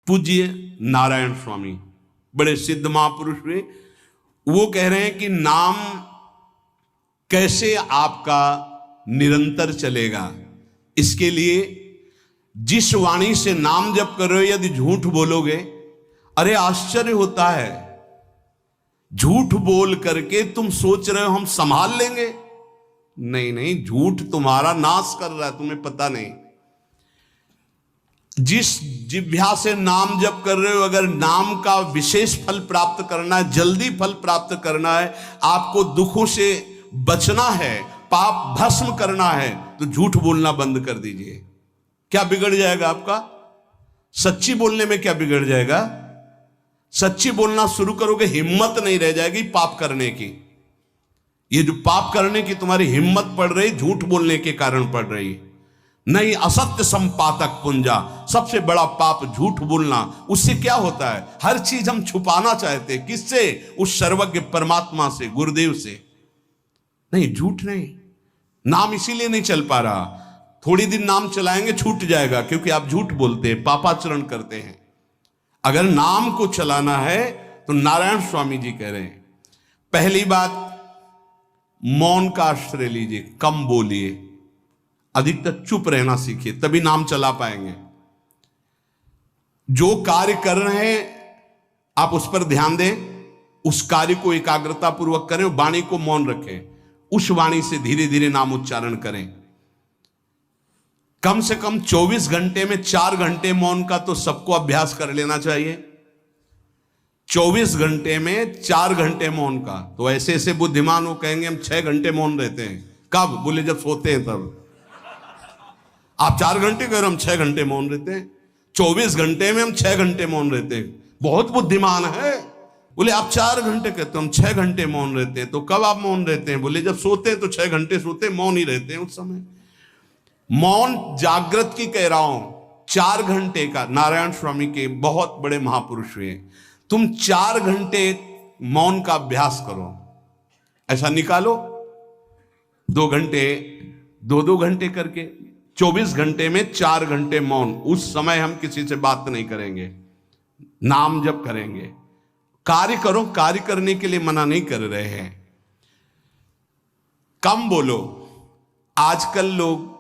पूज्य नारायण स्वामी बड़े सिद्ध महापुरुष हुए, वो कह रहे हैं कि नाम कैसे आपका निरंतर चलेगा। इसके लिए जिस वाणी से नाम जप कर रहे हो यदि झूठ बोलोगे, अरे आश्चर्य होता है, झूठ बोल करके तुम सोच रहे हो हम संभाल लेंगे। नहीं नहीं, झूठ तुम्हारा नाश कर रहा है, तुम्हें पता नहीं। जिस जिह्वा से नाम जप कर रहे हो, अगर नाम का विशेष फल प्राप्त करना है, जल्दी फल प्राप्त करना है, आपको दुखों से बचना है, पाप भस्म करना है, तो झूठ बोलना बंद कर दीजिए। क्या बिगड़ जाएगा आपका? सच्ची बोलने में क्या बिगड़ जाएगा? सच्ची बोलना शुरू करोगे, हिम्मत नहीं रह जाएगी पाप करने की। ये जो पाप करने की तुम्हारी हिम्मत पड़ रही, झूठ बोलने के कारण पड़ रही। नहीं, असत्य संपातक पुंजा, सबसे बड़ा पाप झूठ बोलना। उससे क्या होता है? हर चीज हम छुपाना चाहते, किससे? उस सर्वज्ञ परमात्मा से, गुरुदेव से। नहीं, झूठ नहीं। नाम इसीलिए नहीं चल पा रहा, थोड़ी दिन नाम चलाएंगे छूट जाएगा, क्योंकि आप झूठ बोलते हैं, पापाचरण करते हैं। अगर नाम को चलाना है तो नारायण स्वामी जी कह रहे हैं, पहली बात मौन का आश्रय लीजिए, कम बोलिए, अधिकतर चुप रहना सीखिए, तभी नाम चला पाएंगे। जो कार्य कर रहे हैं आप उस पर ध्यान दें, उस कार्य को एकाग्रता पूर्वक करें, वाणी को मौन रखें, उस वाणी से धीरे धीरे नाम उच्चारण करें। कम से कम 24 घंटे में 4 घंटे मौन का तो सबको अभ्यास कर लेना चाहिए। 24 घंटे में 4 घंटे मौन का। तो ऐसे ऐसे बुद्धिमान हो कहेंगे हम 6 घंटे मौन रहते हैं। कब? बोले जब सोते हैं तब। आप 4 घंटे कह रहे, हम 6 घंटे मौन रहते हैं। 24 घंटे में हम 6 घंटे मौन रहते हैं, बहुत बुद्धिमान है। बोले आप 4 घंटे कहते हो, हम 6 घंटे मौन रहते हैं। तो कब आप मौन रहते हैं? बोले जब सोते हैं तो 6 घंटे सोते हैं, मौन ही रहते हैं उस समय। मौन जागृत की कह रहा हूं, 4 घंटे का। नारायण स्वामी के बहुत बड़े महापुरुष हुए, तुम 4 घंटे मौन का अभ्यास करो, ऐसा निकालो 2 घंटे, 2-2 घंटे करके 24 घंटे में 4 घंटे मौन। उस समय हम किसी से बात नहीं करेंगे, नाम जप करेंगे। कार्य करो, कार्य करने के लिए मना नहीं कर रहे हैं। कम बोलो। आजकल लोग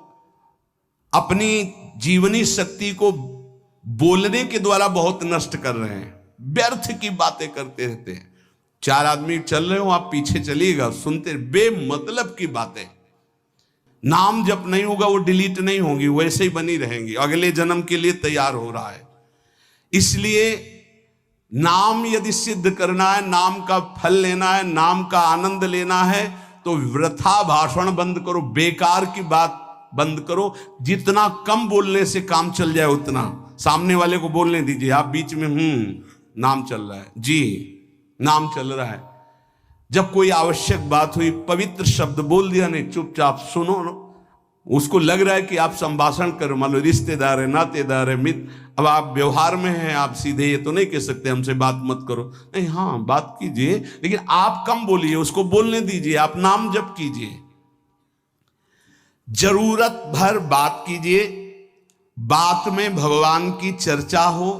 अपनी जीवनी शक्ति को बोलने के द्वारा बहुत नष्ट कर रहे हैं, व्यर्थ की बातें करते रहते हैं। 4 आदमी चल रहे हो, आप पीछे चलिएगा, सुनते, बेमतलब की बातें। नाम जप नहीं होगा, वो डिलीट नहीं होंगी, वैसे ही बनी रहेंगी, अगले जन्म के लिए तैयार हो रहा है। इसलिए नाम यदि सिद्ध करना है, नाम का फल लेना है, नाम का आनंद लेना है, तो वृथा भाषण बंद करो, बेकार की बात बंद करो। जितना कम बोलने से काम चल जाए उतना। सामने वाले को बोलने दीजिए, आप बीच में नाम चल रहा है जी, नाम चल रहा है। जब कोई आवश्यक बात हुई, पवित्र शब्द बोल दिया, नहीं चुपचाप सुनो। उसको लग रहा है कि आप संभाषण करो, मान लो रिश्तेदार है, नातेदार है, मित्र, अब आप व्यवहार में हैं, आप सीधे ये तो नहीं कह सकते हमसे बात मत करो, नहीं, हाँ बात कीजिए, लेकिन आप कम बोलिए, उसको बोलने दीजिए, आप नाम जप कीजिए, जरूरत भर बात कीजिए। बात में भगवान की चर्चा हो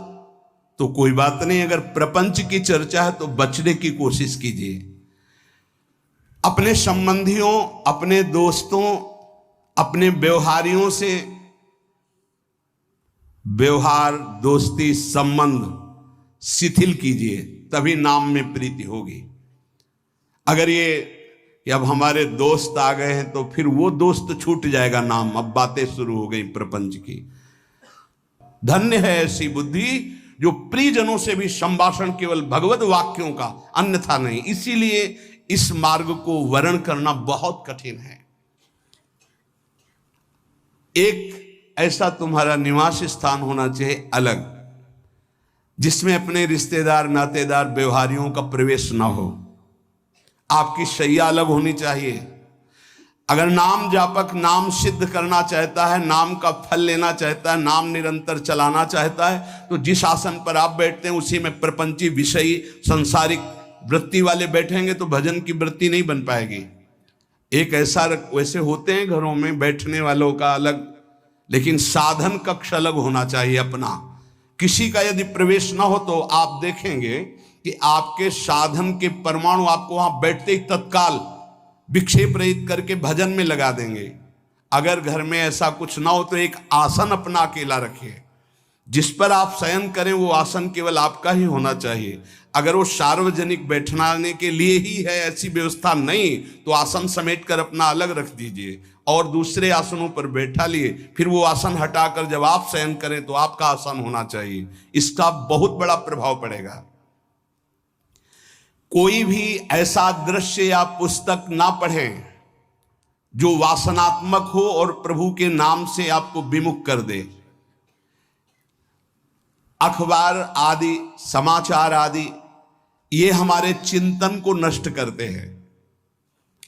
तो कोई बात नहीं, अगर प्रपंच की चर्चा है तो बचने की कोशिश कीजिए। अपने संबंधियों, अपने दोस्तों, अपने व्यवहारियों से व्यवहार, दोस्ती, संबंध शिथिल कीजिए, तभी नाम में प्रीति होगी। अगर ये कि अब हमारे दोस्त आ गए हैं तो फिर वो दोस्त छूट जाएगा नाम, अब बातें शुरू हो गई प्रपंच की। धन्य है ऐसी बुद्धि जो प्रियजनों से भी संभाषण केवल भगवत वाक्यों का, अन्यथा नहीं। इसीलिए इस मार्ग को वर्ण करना बहुत कठिन है। एक ऐसा तुम्हारा निवास स्थान होना चाहिए अलग, जिसमें अपने रिश्तेदार, नातेदार, व्यवहारियों का प्रवेश ना हो। आपकी शैया अलग होनी चाहिए। अगर नाम जापक नाम सिद्ध करना चाहता है, नाम का फल लेना चाहता है, नाम निरंतर चलाना चाहता है, तो जिस आसन पर आप बैठते हैं उसी में प्रपंची, विषयी, सांसारिक वृत्ति वाले बैठेंगे तो भजन की वृत्ति नहीं बन पाएगी। एक ऐसा, वैसे होते हैं घरों में बैठने वालों का अलग, लेकिन साधन कक्ष अलग होना चाहिए अपना। किसी का यदि प्रवेश ना हो तो आप देखेंगे कि आपके साधन के परमाणु आपको वहां बैठते ही तत्काल विक्षेप रहित करके भजन में लगा देंगे। अगर घर में ऐसा कुछ ना हो तो एक आसन अपना अकेला रखिए, जिस पर आप शयन करें वो आसन केवल आपका ही होना चाहिए। अगर वो सार्वजनिक बैठने के लिए ही है, ऐसी व्यवस्था नहीं, तो आसन समेट कर अपना अलग रख दीजिए और दूसरे आसनों पर बैठा लिए। फिर वो आसन हटाकर जब आप शयन करें तो आपका आसन होना चाहिए। इसका बहुत बड़ा प्रभाव पड़ेगा। कोई भी ऐसा दृश्य या पुस्तक ना पढ़ें जो वासनात्मक हो और प्रभु के नाम से आपको विमुख कर दे। अखबार आदि, समाचार आदि, ये हमारे चिंतन को नष्ट करते हैं।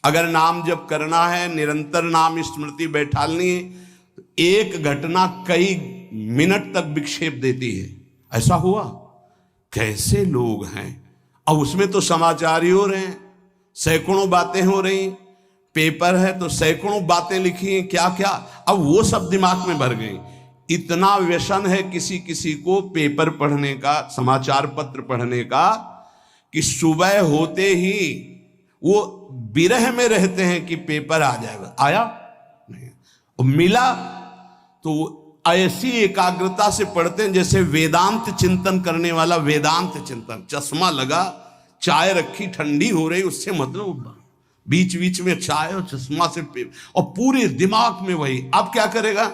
अगर नाम जप करना है, निरंतर नाम स्मृति बैठालनी है, एक घटना कई मिनट तक विक्षेप देती है। ऐसा हुआ, कैसे लोग हैं। अब उसमें तो समाचार ही हो रहे हैं, सैकड़ों बातें हो रही, पेपर है तो सैकड़ों बातें लिखी हैं, क्या क्या। अब वो सब दिमाग में भर गई। इतना व्यसन है किसी किसी को पेपर पढ़ने का, समाचार पत्र पढ़ने का, कि सुबह होते ही वो विरह में रहते हैं कि पेपर आ जाएगा। आया नहीं, और मिला तो ऐसी एकाग्रता से पढ़ते हैं जैसे वेदांत चिंतन करने वाला वेदांत चिंतन। चश्मा लगा, चाय रखी, ठंडी हो रही, उससे मतलब बीच बीच में चाय और चश्मा से और पूरे दिमाग में वही। अब क्या करेगा,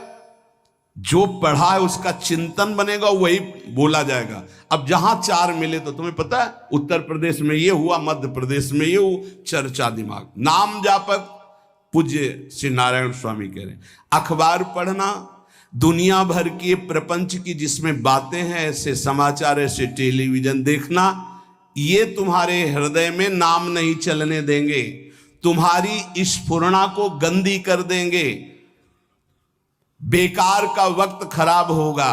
जो पढ़ा है उसका चिंतन बनेगा, वही बोला जाएगा। अब जहां चार मिले तो तुम्हें पता है, उत्तर प्रदेश में ये हुआ, मध्य प्रदेश में ये हुआ, चर्चा दिमाग। नाम जापक पूज्य श्री नारायण स्वामी कह रहे, अखबार पढ़ना, दुनिया भर की प्रपंच की जिसमें बातें हैं, ऐसे समाचार, ऐसे टेलीविजन देखना, ये तुम्हारे हृदय में नाम नहीं चलने देंगे, तुम्हारी स्फुरणा को गंदी कर देंगे, बेकार का वक्त खराब होगा।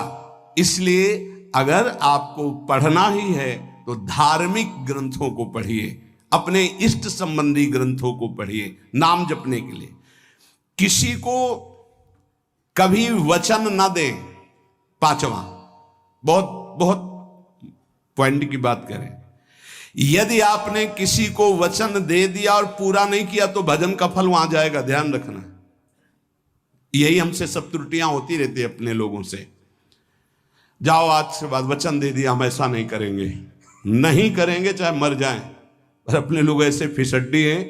इसलिए अगर आपको पढ़ना ही है तो धार्मिक ग्रंथों को पढ़िए, अपने इष्ट संबंधी ग्रंथों को पढ़िए नाम जपने के लिए। किसी को कभी वचन न दें। पांचवा, बहुत बहुत पॉइंट की बात करें, यदि आपने किसी को वचन दे दिया और पूरा नहीं किया तो भजन का फल वहां जाएगा, ध्यान रखना। यही हमसे सब त्रुटियां होती रहती है अपने लोगों से। जाओ आज से बाद वचन दे दिया, हम ऐसा नहीं करेंगे, नहीं करेंगे चाहे मर जाएं। और अपने लोग ऐसे फिसड्डी हैं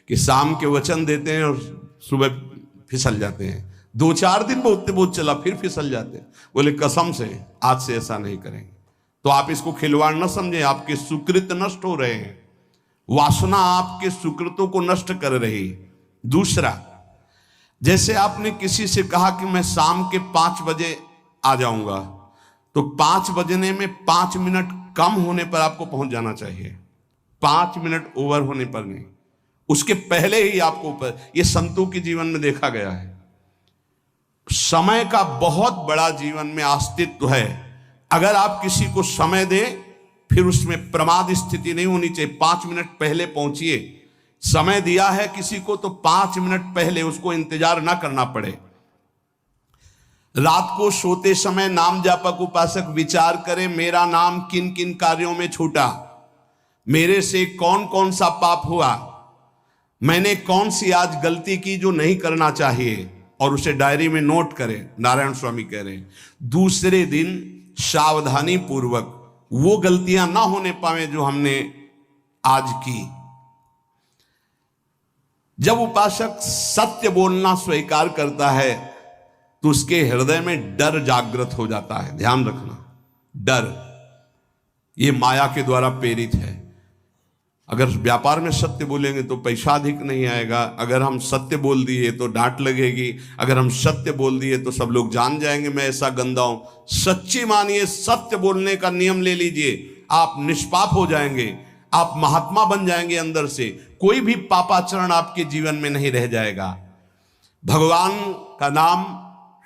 कि शाम के वचन देते हैं और सुबह फिसल जाते हैं। 2-4 दिन बहुत बहुत चला, फिर फिसल जाते हैं। बोले कसम से आज से ऐसा नहीं करेंगे। तो आप इसको खिलवाड़ न समझें, आपके सुकृत नष्ट हो रहे हैं, वासना आपके सुकृतों को नष्ट कर रही। दूसरा, जैसे आपने किसी से कहा कि मैं शाम के 5 बजे आ जाऊंगा, तो 5 बजने में 5 मिनट कम होने पर आपको पहुंच जाना चाहिए, 5 मिनट ओवर होने पर नहीं, उसके पहले ही आपको ऊपर। यह संतों के जीवन में देखा गया है। समय का बहुत बड़ा जीवन में अस्तित्व है। अगर आप किसी को समय दें, फिर उसमें प्रमाद स्थिति नहीं होनी चाहिए। 5 मिनट पहले पहुंचिए। समय दिया है किसी को तो 5 मिनट पहले उसको इंतजार ना करना पड़े। रात को सोते समय नाम जापक उपासक विचार करें, मेरा नाम किन किन कार्यों में छूटा, मेरे से कौन कौन सा पाप हुआ, मैंने कौन सी आज गलती की जो नहीं करना चाहिए, और उसे डायरी में नोट करें। नारायण स्वामी कह रहे हैं दूसरे दिन सावधानी पूर्वक वो गलतियां ना होने पावे जो हमने आज की। जब उपासक सत्य बोलना स्वीकार करता है तो उसके हृदय में डर जागृत हो जाता है। ध्यान रखना, डर ये माया के द्वारा प्रेरित है। अगर व्यापार में सत्य बोलेंगे तो पैसा अधिक नहीं आएगा, अगर हम सत्य बोल दिए तो डांट लगेगी, अगर हम सत्य बोल दिए तो सब लोग जान जाएंगे मैं ऐसा गंदा हूं। सच्ची मानिए, सत्य बोलने का नियम ले लीजिए, आप निष्पाप हो जाएंगे, आप महात्मा बन जाएंगे अंदर से। कोई भी पापाचरण आपके जीवन में नहीं रह जाएगा। भगवान का नाम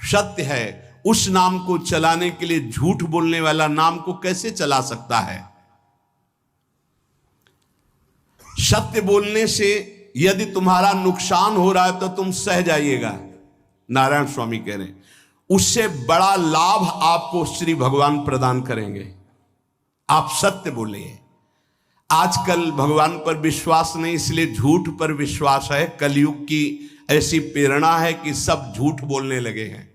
सत्य है, उस नाम को चलाने के लिए झूठ बोलने वाला नाम को कैसे चला सकता है। सत्य बोलने से यदि तुम्हारा नुकसान हो रहा है तो तुम सह जाइएगा। नारायण स्वामी कह रहे हैं उससे बड़ा लाभ आपको श्री भगवान प्रदान करेंगे। आप सत्य बोलिए। आजकल भगवान पर विश्वास नहीं, इसलिए झूठ पर विश्वास है। कलयुग की ऐसी प्रेरणा है कि सब झूठ बोलने लगे हैं।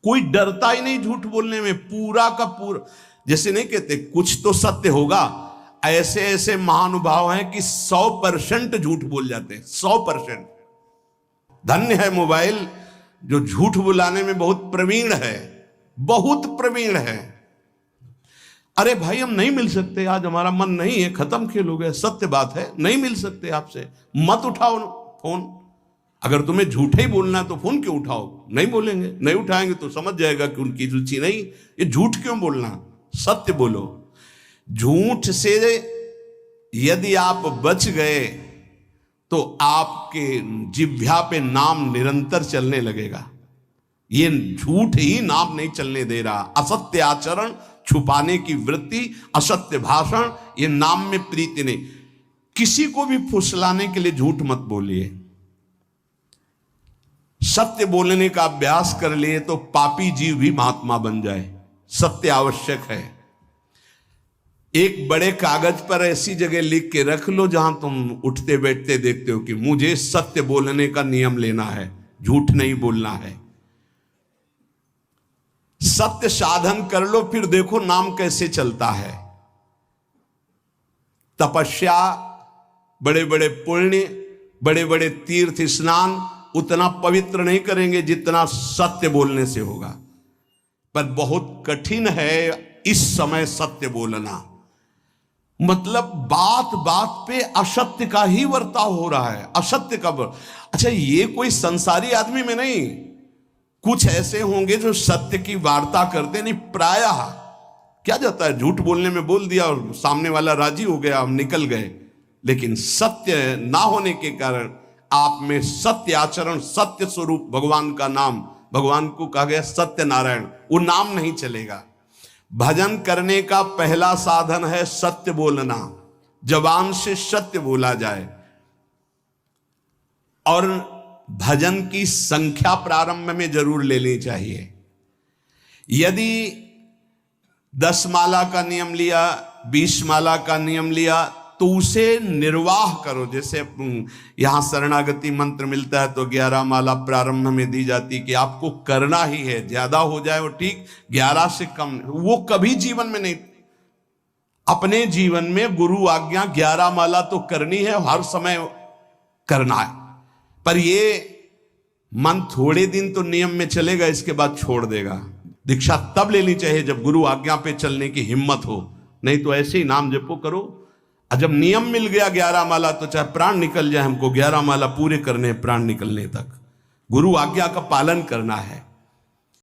कोई डरता ही नहीं झूठ बोलने में, पूरा का पूरा। जैसे नहीं कहते कुछ तो सत्य होगा, ऐसे ऐसे महानुभाव हैं कि 100% झूठ बोल जाते हैं, 100%। धन्य है मोबाइल जो झूठ बुलाने में बहुत प्रवीण है, बहुत प्रवीण है। अरे भाई हम नहीं मिल सकते, आज हमारा मन नहीं है, खत्म खेल हो गया, सत्य बात है, नहीं मिल सकते आपसे, मत उठाओ फोन। अगर तुम्हें झूठे ही बोलना है तो फोन क्यों उठाओ? नहीं बोलेंगे, नहीं उठाएंगे तो समझ जाएगा कि उनकी रुचि नहीं। ये झूठ क्यों बोलना, सत्य बोलो। झूठ से यदि आप बच गए तो आपके जिह्वा पे नाम निरंतर चलने लगेगा। ये झूठ ही नाम नहीं चलने दे रहा। असत्य आचरण, छुपाने की वृत्ति, असत्य भाषण, ये नाम में प्रीति नहीं। किसी को भी फुसलाने के लिए झूठ मत बोलिए। सत्य बोलने का अभ्यास कर लिए तो पापी जीव भी महात्मा बन जाए। सत्य आवश्यक है। एक बड़े कागज पर ऐसी जगह लिख के रख लो जहां तुम उठते बैठते देखते हो कि मुझे सत्य बोलने का नियम लेना है, झूठ नहीं बोलना है। सत्य साधन कर लो, फिर देखो नाम कैसे चलता है। तपस्या, बड़े बड़े पुण्य, बड़े बड़े तीर्थ स्नान उतना पवित्र नहीं करेंगे जितना सत्य बोलने से होगा। पर बहुत कठिन है इस समय सत्य बोलना। मतलब बात बात पे असत्य का ही वर्ताव हो रहा है, असत्य का। अच्छा, ये कोई संसारी आदमी में नहीं, कुछ ऐसे होंगे जो सत्य की वार्ता करते नहीं। प्रायः क्या जाता है, झूठ बोलने में बोल दिया और सामने वाला राजी हो गया, हम निकल गए। लेकिन सत्य ना होने के कारण आप में सत्य आचरण, सत्य स्वरूप भगवान का नाम, भगवान को कहा गया सत्य नारायण, वो नाम नहीं चलेगा। भजन करने का पहला साधन है सत्य बोलना। जबान से सत्य बोला जाए। और भजन की संख्या प्रारंभ में जरूर लेनी चाहिए। यदि 10 माला का नियम लिया, 20 माला का नियम लिया, तो उसे निर्वाह करो। जैसे यहां शरणागति मंत्र मिलता है तो 11 माला प्रारंभ में दी जाती कि आपको करना ही है। ज्यादा हो जाए वो ठीक, 11 से कम वो कभी जीवन में नहीं। अपने जीवन में गुरु आज्ञा 11 माला तो करनी है, हर समय करना है। पर ये मन थोड़े दिन तो नियम में चलेगा, इसके बाद छोड़ देगा। दीक्षा तब लेनी चाहिए जब गुरु आज्ञा पे चलने की हिम्मत हो, नहीं तो ऐसे ही नाम जपो करो। जब नियम मिल गया 11 माला तो चाहे प्राण निकल जाए, हमको 11 माला पूरे करने, प्राण निकलने तक गुरु आज्ञा का पालन करना है।